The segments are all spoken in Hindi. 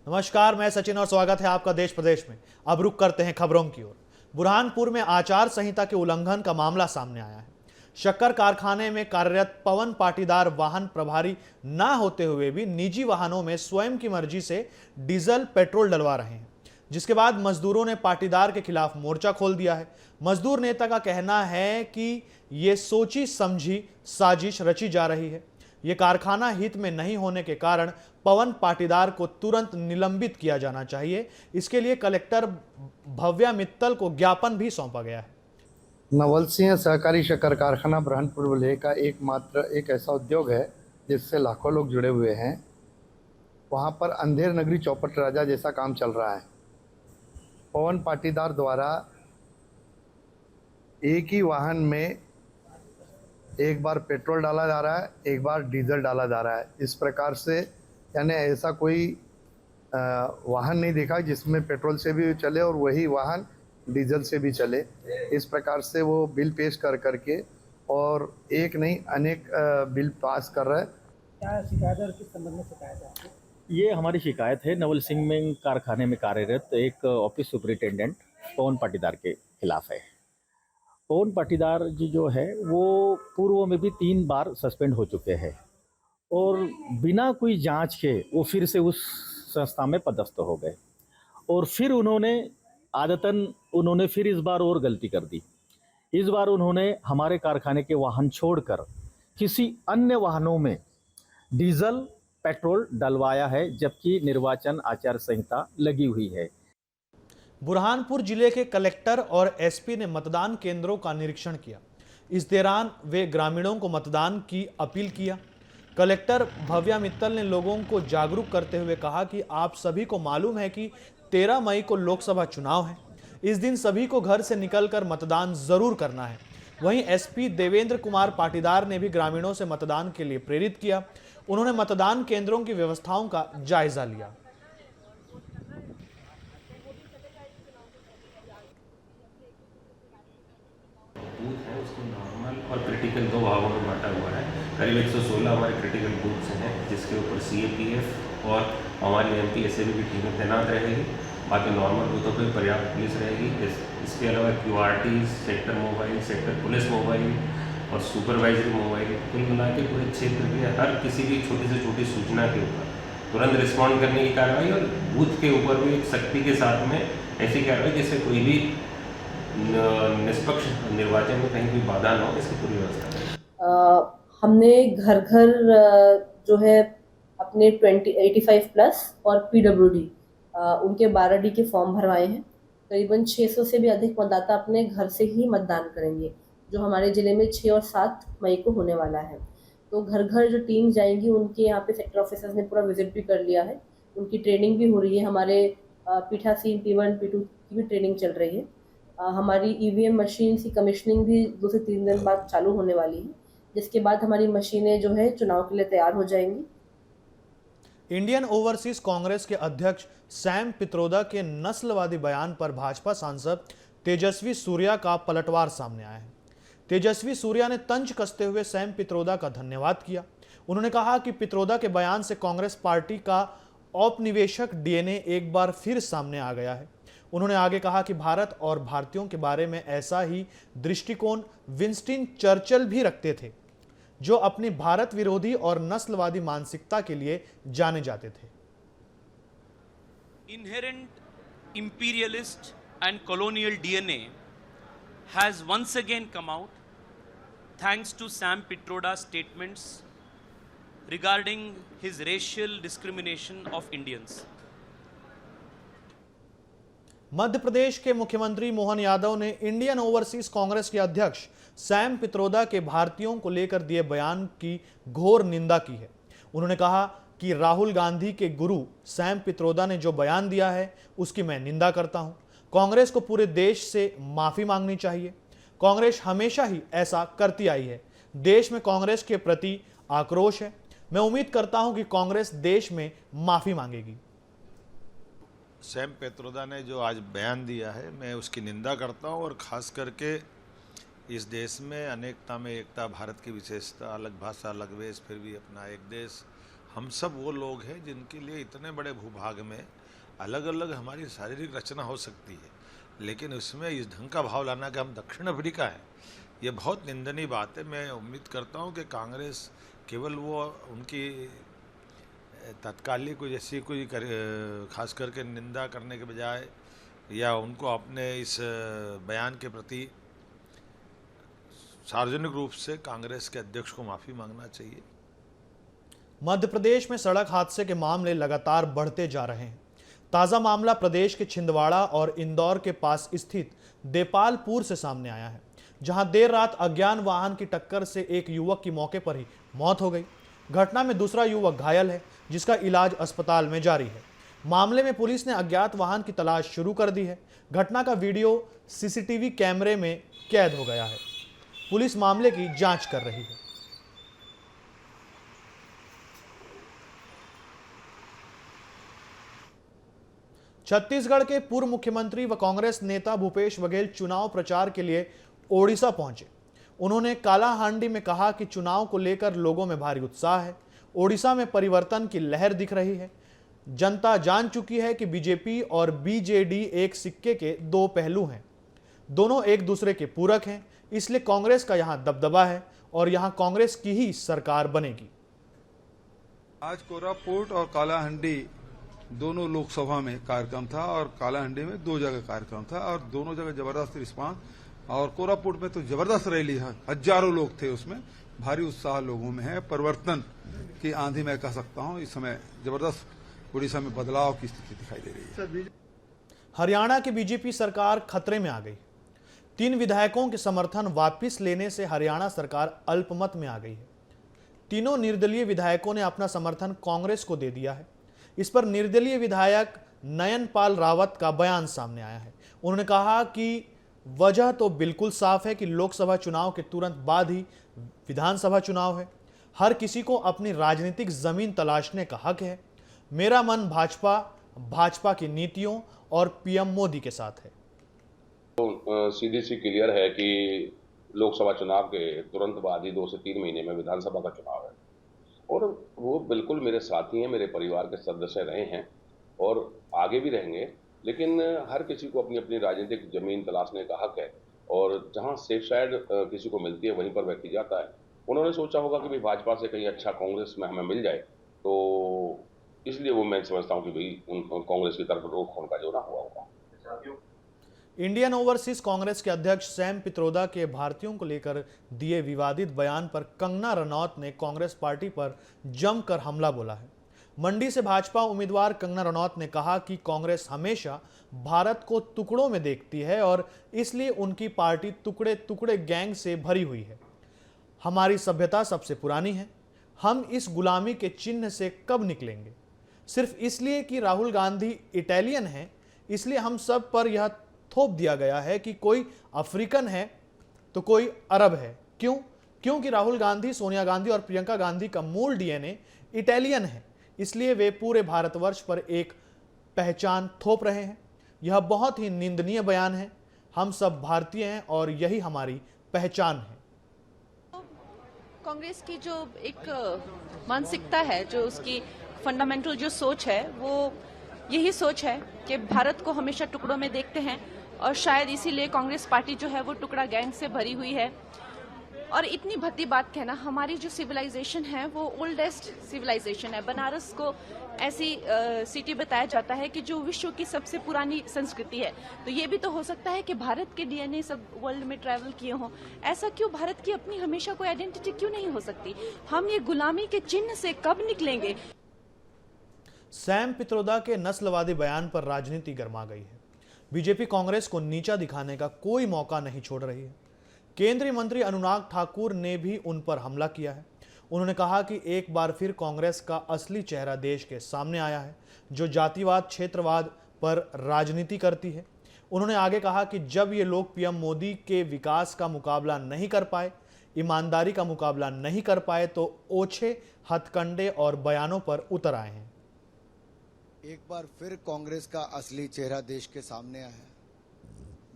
नमस्कार, मैं सचिन और स्वागत है आपका देश प्रदेश में। अब रुक करते हैं खबरों की ओर। बुरहानपुर में आचार संहिता के उल्लंघन का मामला सामने आया है। शक्कर कारखाने में कार्यरत पवन पाटीदार वाहन प्रभारी न होते हुए भी निजी वाहनों में स्वयं की मर्जी से डीजल पेट्रोल डलवा रहे हैं, जिसके बाद मजदूरों ने पाटीदार के खिलाफ मोर्चा खोल दिया है। मजदूर नेता का कहना है कि ये सोची समझी साजिश रची जा रही है। ये कारखाना हित में नहीं होने के कारण पवन पाटीदार को तुरंत निलंबित किया जाना चाहिए। इसके लिए कलेक्टर भव्या मित्तल को ज्ञापन भी सौंपा गया है। नवल सिंह सहकारी शक्कर कारखाना बुरहानपुर जिले का एकमात्र एक ऐसा उद्योग है जिससे लाखों लोग जुड़े हुए हैं। वहाँ पर अंधेर नगरी चौपट राजा जैसा काम चल रहा है। पवन पाटीदार द्वारा एक ही वाहन में एक बार पेट्रोल डाला जा रहा है, एक बार डीजल डाला जा रहा है। इस प्रकार से यानी ऐसा कोई वाहन नहीं देखा जिसमें पेट्रोल से भी चले और वही वाहन डीजल से भी चले। इस प्रकार से वो बिल पेश कर करके और एक नहीं अनेक बिल पास कर रहा है। क्या शिकायत और किस संबंध में शिकायत है आपकी? ये हमारी शिकायत है नवल सिंह में कारखाने में कार्यरत एक ऑफिस सुपरिटेंडेंट पवन पाटीदार के खिलाफ है। पवन पाटीदार जी जो है वो पूर्व में भी 3 बार सस्पेंड हो चुके हैं और बिना कोई जांच के वो फिर से उस संस्था में पदस्थ हो गए और फिर उन्होंने फिर इस बार और गलती कर दी। इस बार उन्होंने हमारे कारखाने के वाहन छोड़कर किसी अन्य वाहनों में डीजल पेट्रोल डलवाया है, जबकि निर्वाचन आचार संहिता लगी हुई है। बुरहानपुर जिले के कलेक्टर और एसपी ने मतदान केंद्रों का निरीक्षण किया। इस दौरान वे ग्रामीणों को मतदान की अपील किया। कलेक्टर भव्या मित्तल ने लोगों को जागरूक करते हुए कहा कि आप सभी को मालूम है कि 13 मई को लोकसभा चुनाव है। इस दिन सभी को घर से निकलकर मतदान जरूर करना है। वहीं एसपी देवेंद्र कुमार पाटीदार ने भी ग्रामीणों से मतदान के लिए प्रेरित किया। उन्होंने मतदान केंद्रों की व्यवस्थाओं का जायजा लिया। बूथ है उसको नॉर्मल और क्रिटिकल 2 भागों में बांटा हुआ है। करीब 116 हमारे क्रिटिकल बूथ्स हैं जिसके ऊपर सीएपीएफ और हमारी एमपीएसएबी की टीमें तैनात रहेगी। बाकी नॉर्मल बूथों पर पर्याप्त पुलिस रहेगी। इसके अलावा QRT, sector mobile, sector police mobile और सुपरवाइजरी मोबाइल, कुल मिला के पूरे क्षेत्र के हर किसी भी छोटी से छोटी सूचना के ऊपर तुरंत रिस्पॉन्ड करने की कार्रवाई और बूथ के ऊपर भी एक सख्ती के साथ में ऐसी कार्रवाई जिससे कोई भी निष्पक्ष निर्वाचन में कहीं कोई बाधा न हो, इसकी पूरी व्यवस्था। हमने घर घर जो है अपने 85 प्लस और पीडब्ल्यूडी उनके 12D के फॉर्म भरवाए हैं। करीबन 600 से भी अधिक मतदाता अपने घर से ही मतदान करेंगे, जो हमारे ज़िले में 6 और 7 मई को होने वाला है। तो घर घर जो टीम जाएंगी उनके यहाँ पे सेक्टर ऑफिसर्स ने पूरा विजिट भी कर लिया है। उनकी ट्रेनिंग भी हो रही है। हमारे पीठासीन P1 P2 की भी ट्रेनिंग चल रही है। हमारी ईवीएम मशीन की कमीशनिंग भी 2 से 3 दिन बाद चालू होने वाली है, जिसके बाद हमारी मशीनें जो है चुनाव के लिए तैयार हो जाएंगी। इंडियन ओवरसीज कांग्रेस के अध्यक्ष सैम पित्रोदा के नस्लवादी बयान पर भाजपा सांसद तेजस्वी सूर्या का पलटवार सामने आया है। तेजस्वी सूर्या ने तंज कसते हुए सैम पित्रोदा का धन्यवाद किया। उन्होंने कहा कि पित्रोदा के बयान से कांग्रेस पार्टी का औपनिवेशिक डीएनए एक बार फिर सामने आ गया है। उन्होंने आगे कहा कि भारत और भारतीयों के बारे में ऐसा ही दृष्टिकोण विंस्टन चर्चिल भी रखते थे, जो अपनी भारत विरोधी और नस्लवादी मानसिकता के लिए जाने जाते थे। Inherent imperialist and colonial DNA has once again come out thanks to Sam Pitroda's statements regarding his racial discrimination of Indians. Madhya Pradesh के मुख्यमंत्री मोहन यादव ने इंडियन ओवरसीज कांग्रेस के अध्यक्ष सैम पित्रोदा के भारतीयों को लेकर दिए बयान की घोर निंदा की है। उन्होंने कहा कि राहुल गांधी के गुरु सैम पित्रोदा ने जो बयान दिया है उसकी मैं निंदा करता हूं। कांग्रेस को पूरे देश से माफी मांगनी चाहिए। कांग्रेस हमेशा ही ऐसा करती आई है। देश में कांग्रेस के प्रति आक्रोश है। मैं उम्मीद करता हूं कि कांग्रेस देश में माफी मांगेगी। सैम पित्रोदा ने जो आज बयान दिया है मैं उसकी निंदा करता हूं और ख़ास करके इस देश में अनेकता में एकता, भारत की विशेषता, अलग भाषा, अलग वेश, फिर भी अपना एक देश, हम सब वो लोग हैं जिनके लिए इतने बड़े भूभाग में अलग अलग हमारी शारीरिक रचना हो सकती है, लेकिन उसमें इस ढंग का भाव लाना कि हम दक्षिण अफ्रीका हैं, ये बहुत निंदनीय बात है। मैं उम्मीद करता हूँ कि कांग्रेस केवल वो उनकी तत्कालिक कोई ऐसी कोई खास करके निंदा करने के बजाय या उनको अपने इस बयान के प्रति सार्वजनिक रूप से कांग्रेस के अध्यक्ष को माफ़ी मांगना चाहिए। मध्य प्रदेश में सड़क हादसे के मामले लगातार बढ़ते जा रहे हैं। ताजा मामला प्रदेश के छिंदवाड़ा और इंदौर के पास स्थित देपालपुर से सामने आया है, जहां देर रात अज्ञात वाहन की टक्कर से एक युवक की मौके पर ही मौत हो गई। घटना में दूसरा युवक घायल है, जिसका इलाज अस्पताल में जारी है। मामले में पुलिस ने अज्ञात वाहन की तलाश शुरू कर दी है। घटना का वीडियो सीसीटीवी कैमरे में कैद हो गया है। पुलिस मामले की जांच कर रही है। छत्तीसगढ़ के पूर्व मुख्यमंत्री व कांग्रेस नेता भूपेश बघेल चुनाव प्रचार के लिए ओडिशा पहुंचे। उन्होंने कालाहांडी में कहा कि चुनाव को लेकर लोगों में भारी उत्साह है। ओडिशा में परिवर्तन की लहर दिख रही है। जनता जान चुकी है कि बीजेपी और बीजेडी एक सिक्के के दो पहलू हैं, दोनों एक दूसरे के पूरक हैं। इसलिए कांग्रेस का यहां दबदबा है और यहां कांग्रेस की ही सरकार बनेगी। आज कोरापुट और कालाहांडी दोनों लोकसभा में कार्यक्रम था और कालाहांडी में 2 जगह कार्यक्रम था और दोनों जगह जबरदस्त रिस्पांस। और कोरापुट में तो जबरदस्त रैली है, हजारों लोग थे उसमें, भारी उत्साह लोगों में है। परिवर्तन की आंधी मैं कह सकता हूं, इस समय जबरदस्त उड़ीसा में बदलाव की स्थिति दिखाई दे रही है। हरियाणा की बीजेपी सरकार खतरे में आ गई। 3 विधायकों के समर्थन वापस लेने से हरियाणा सरकार अल्पमत में आ गई है। तीनों निर्दलीय विधायकों ने अपना समर्थन कांग्रेस को दे दिया है। इस पर निर्दलीय विधायक नयनपाल रावत का बयान सामने आया है। उन्होंने कहा कि वजह तो बिल्कुल साफ है कि लोकसभा चुनाव के तुरंत बाद ही विधानसभा चुनाव है। हर किसी को अपनी राजनीतिक जमीन तलाशने का हक है। मेरा मन भाजपा की नीतियों और पीएम मोदी के साथ है। तो सीधी सी क्लियर है कि लोकसभा चुनाव के तुरंत बाद ही 2 से 3 महीने में विधानसभा का चुनाव है और वो बिल्कुल मेरे साथी हैं, मेरे परिवार के सदस्य रहे हैं और आगे भी रहेंगे। लेकिन हर किसी को अपनी अपनी राजनीतिक जमीन तलाशने का हक है और जहां सेफ साइड किसी को मिलती है वहीं पर व्यक्ति जाता है। उन्होंने सोचा होगा कि भाई भाजपा से कहीं अच्छा कांग्रेस में हमें मिल जाए, तो इसलिए वो मैं समझता हूँ कि भाई उन कांग्रेस की तरफ रुख उनका जो ना हुआ होगा। इंडियन ओवरसीज कांग्रेस के अध्यक्ष सैम पित्रोदा के भारतीयों को लेकर दिए विवादित बयान पर कंगना रनौत ने कांग्रेस पार्टी पर जमकर हमला बोला है। मंडी से भाजपा उम्मीदवार कंगना रनौत ने कहा कि कांग्रेस हमेशा भारत को टुकड़ों में देखती है और इसलिए उनकी पार्टी टुकड़े टुकड़े गैंग से भरी हुई है। हमारी सभ्यता सबसे पुरानी है, हम इस गुलामी के चिन्ह से कब निकलेंगे? सिर्फ इसलिए कि राहुल गांधी इटालियन है, इसलिए हम सब पर यह थोप दिया गया है कि कोई अफ्रीकन है तो कोई अरब है। क्यों? क्योंकि राहुल गांधी, सोनिया गांधी और प्रियंका गांधी का मूल डीएनए इटालियन है, इसलिए वे पूरे भारतवर्ष पर एक पहचान थोप रहे हैं। यह बहुत ही निंदनीय बयान है। हम सब भारतीय हैं और यही हमारी पहचान है। कांग्रेस की जो एक मानसिकता है, जो उसकी फंडामेंटल जो सोच है, वो यही सोच है कि भारत को हमेशा टुकड़ों में देखते हैं और शायद इसीलिए कांग्रेस पार्टी जो है वो टुकड़ा गैंग से भरी हुई है। और इतनी भद्दी बात कहना, हमारी जो सिविलाइजेशन है वो ओल्डेस्ट सिविलाइजेशन है। बनारस को ऐसी सिटी बताया जाता है कि जो विश्व की सबसे पुरानी संस्कृति है। तो ये भी तो हो सकता है कि भारत के डीएनए सब वर्ल्ड में ट्रैवल किए हों। ऐसा क्यों? भारत की अपनी हमेशा कोई आइडेंटिटी क्यों नहीं हो सकती? हम ये गुलामी के चिन्ह से कब निकलेंगे? सैम पित्रोदा के नस्लवादी बयान पर राजनीति गर्मा गई है। बीजेपी कांग्रेस को नीचा दिखाने का कोई मौका नहीं छोड़ रही है। केंद्रीय मंत्री अनुराग ठाकुर ने भी उन पर हमला किया है। उन्होंने कहा कि एक बार फिर कांग्रेस का असली चेहरा देश के सामने आया है, जो जातिवाद, क्षेत्रवाद पर राजनीति करती है। उन्होंने आगे कहा कि जब ये लोग पीएम मोदी के विकास का मुकाबला नहीं कर पाए, ईमानदारी का मुकाबला नहीं कर पाए, तो ओछे, हथकंडे और बयानों पर उतर आए हैं। एक बार फिर कांग्रेस का असली चेहरा देश के सामने आया है,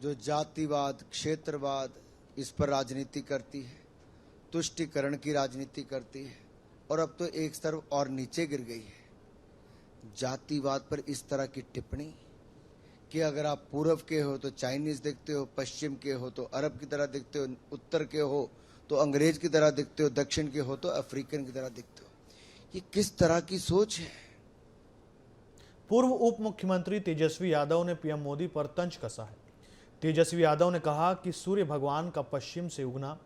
जो जातिवाद, क्षेत्रवाद, इस पर राजनीति करती है, तुष्टीकरण की राजनीति करती है, और अब तो एक स्तर और नीचे गिर गई है। जातिवाद पर इस तरह की टिप्पणी कि अगर आप पूर्व के हो तो चाइनीज दिखते हो, पश्चिम के हो तो अरब की तरह दिखते हो, उत्तर के हो तो अंग्रेज की तरह दिखते हो, दक्षिण के हो तो अफ्रीकन की तरह दिखते हो, ये किस तरह की सोच है? पूर्व उप मुख्यमंत्री तेजस्वी यादव ने पीएम मोदी पर तंज कसा है। तेजस्वी यादव ने कहा कि सूर्य भगवान का पश्चिम से उगना,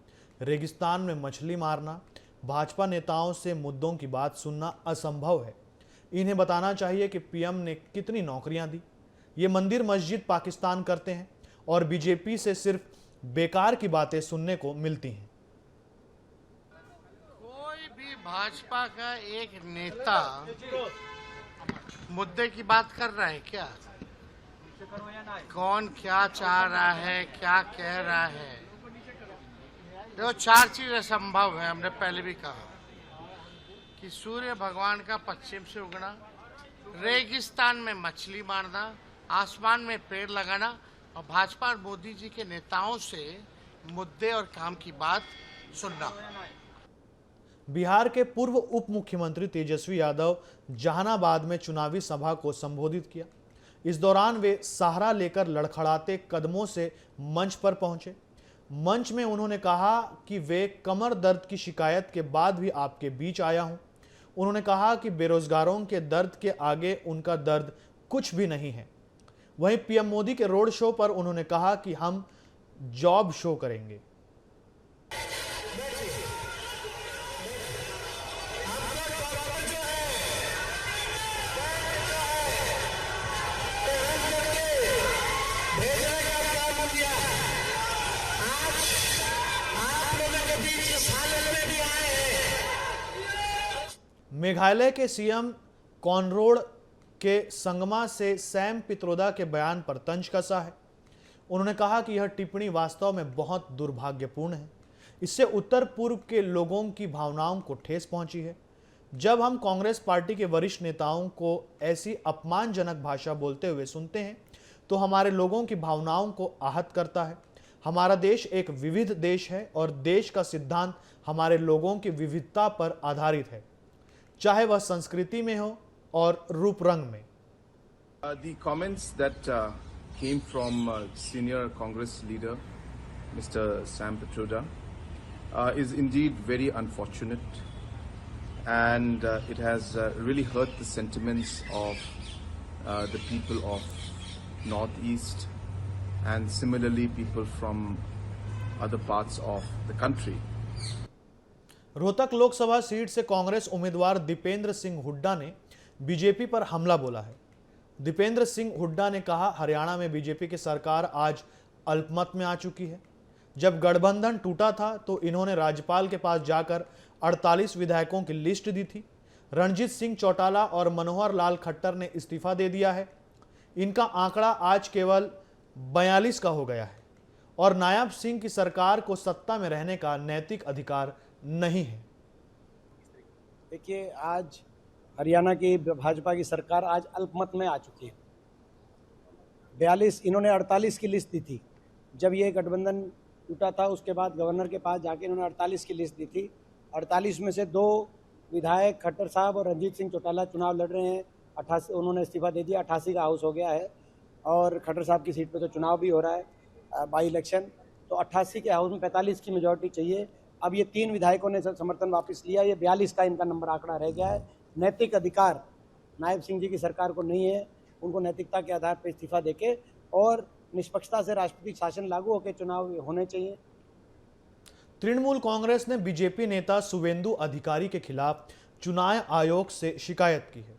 रेगिस्तान में मछली मारना, भाजपा नेताओं से मुद्दों की बात सुनना असंभव है। इन्हें बताना चाहिए कि पीएम ने कितनी नौकरियां दी। ये मंदिर मस्जिद पाकिस्तान करते हैं और बीजेपी से सिर्फ बेकार की बातें सुनने को मिलती हैं। कोई भी भाजपा का एक नेता मुद्दे की बात कर रहा है क्या? कौन क्या चाह रहा है, क्या कह रहा है? देखो, चार चीज असंभव है। हमने पहले भी कहा कि सूर्य भगवान का पश्चिम से उगना, रेगिस्तान में मछली मारना, आसमान में पेड़ लगाना और भाजपा और मोदी जी के नेताओं से मुद्दे और काम की बात सुनना। बिहार के पूर्व उप मुख्यमंत्री तेजस्वी यादव जहानाबाद में चुनावी सभा को संबोधित किया। इस दौरान वे सहारा लेकर लड़खड़ाते कदमों से मंच पर पहुंचे। मंच में उन्होंने कहा कि वे कमर दर्द की शिकायत के बाद भी आपके बीच आया हूं। उन्होंने कहा कि बेरोजगारों के दर्द के आगे उनका दर्द कुछ भी नहीं है। वहीं पीएम मोदी के रोड शो पर उन्होंने कहा कि हम जॉब शो करेंगे। मेघालय के सीएम कॉनरोड के संगमा से सैम पित्रोदा के बयान पर तंज कसा है। उन्होंने कहा कि यह टिप्पणी वास्तव में बहुत दुर्भाग्यपूर्ण है। इससे उत्तर पूर्व के लोगों की भावनाओं को ठेस पहुंची है। जब हम कांग्रेस पार्टी के वरिष्ठ नेताओं को ऐसी अपमानजनक भाषा बोलते हुए सुनते हैं तो हमारे लोगों की भावनाओं को आहत करता है। हमारा देश एक विविध देश है और देश का सिद्धांत हमारे लोगों की विविधता पर आधारित है, चाहे वह संस्कृति में हो और रूप रंग में। The comments that came from senior Congress leader Mr. Sam Pitroda is indeed very unfortunate, and it has really hurt the sentiments of the people of Northeast and similarly people from other parts of the country. Rohtak Lok Sabha seat से कांग्रेस उम्मीदवार दीपेंद्र सिंह हुड्डा ने बीजेपी पर हमला बोला है। दीपेंद्र सिंह हुड्डा ने कहा, हरियाणा में बीजेपी की सरकार आज अल्पमत में आ चुकी है। जब गठबंधन टूटा था तो इन्होंने राज्यपाल के पास जाकर 48 विधायकों की लिस्ट दी थी। रणजीत सिंह चौटाला और मनोहर लाल खट्टर ने इस्तीफा दे दिया है। इनका आंकड़ा आज केवल 42 का हो गया है और नायब सिंह की सरकार को सत्ता में रहने का नैतिक अधिकार नहीं है। देखिए, आज हरियाणा की भाजपा की सरकार आज अल्पमत में आ चुकी है। 42, इन्होंने 48 की लिस्ट दी थी। जब ये गठबंधन टूटा था उसके बाद गवर्नर के पास जाके इन्होंने 48 की लिस्ट दी थी। 48 में से 2 विधायक खट्टर साहब और रणजीत सिंह चौटाला चुनाव लड़ रहे हैं। 88 उन्होंने इस्तीफा दे दिया। 88 का हाउस हो गया है और खट्टर साहब की सीट पे तो चुनाव भी हो रहा है, बाई इलेक्शन। तो 88 के हाउस में 45 की मेजॉरिटी चाहिए। अब ये 3 विधायकों ने समर्थन वापस लिया। ये 42 का इनका नंबर आंकड़ा रह गया है। नैतिक अधिकार नायब सिंह जी की सरकार को नहीं है। उनको नैतिकता के आधार पर इस्तीफा देके और निष्पक्षता से राष्ट्रपति शासन लागू होकर चुनाव होने चाहिए। तृणमूल कांग्रेस ने बीजेपी नेता शुवेंदु अधिकारी के खिलाफ चुनाव आयोग से शिकायत की है।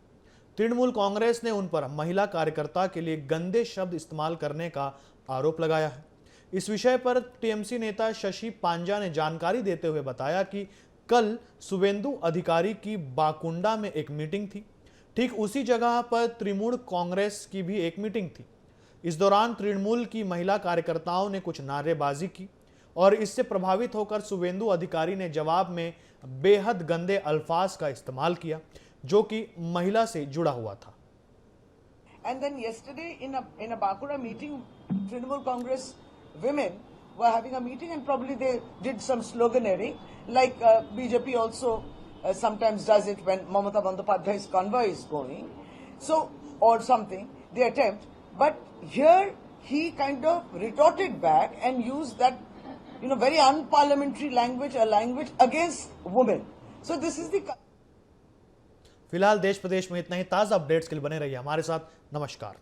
तृणमूल कांग्रेस ने उन पर महिला कार्यकर्ता के लिए गंदे शब्द इस्तेमाल करने का आरोप लगाया है। इस विषय पर टीएमसी नेता शशि पांजा ने जानकारी देते हुए बताया कि कल शुवेंदु अधिकारी की बाकुंडा में एक मीटिंग थी। ठीक उसी जगह पर तृणमूल कांग्रेस की भी एक मीटिंग थी। इस दौरान तृणमूल की महिला कार्यकर्ताओं ने कुछ नारेबाजी की और इससे प्रभावित होकर शुवेंदु अधिकारी ने जवाब में बेहद गंदे अल्फाज का इस्तेमाल किया, जो कि महिला से जुड़ा हुआ था। And then yesterday in a Bakuda meeting, Trinamool Congress women were having a meeting and probably they did some sloganeering like BJP also sometimes does it when Mamata Bandyopadhyay's convoy is going. So, or something, they attempt. But here he kind of retorted back and used that, very unparliamentary language, a language against women. So this is the... फिलहाल देश प्रदेश में इतना ही। ताज़ा अपडेट्स के लिए बने रहिए हमारे साथ। नमस्कार।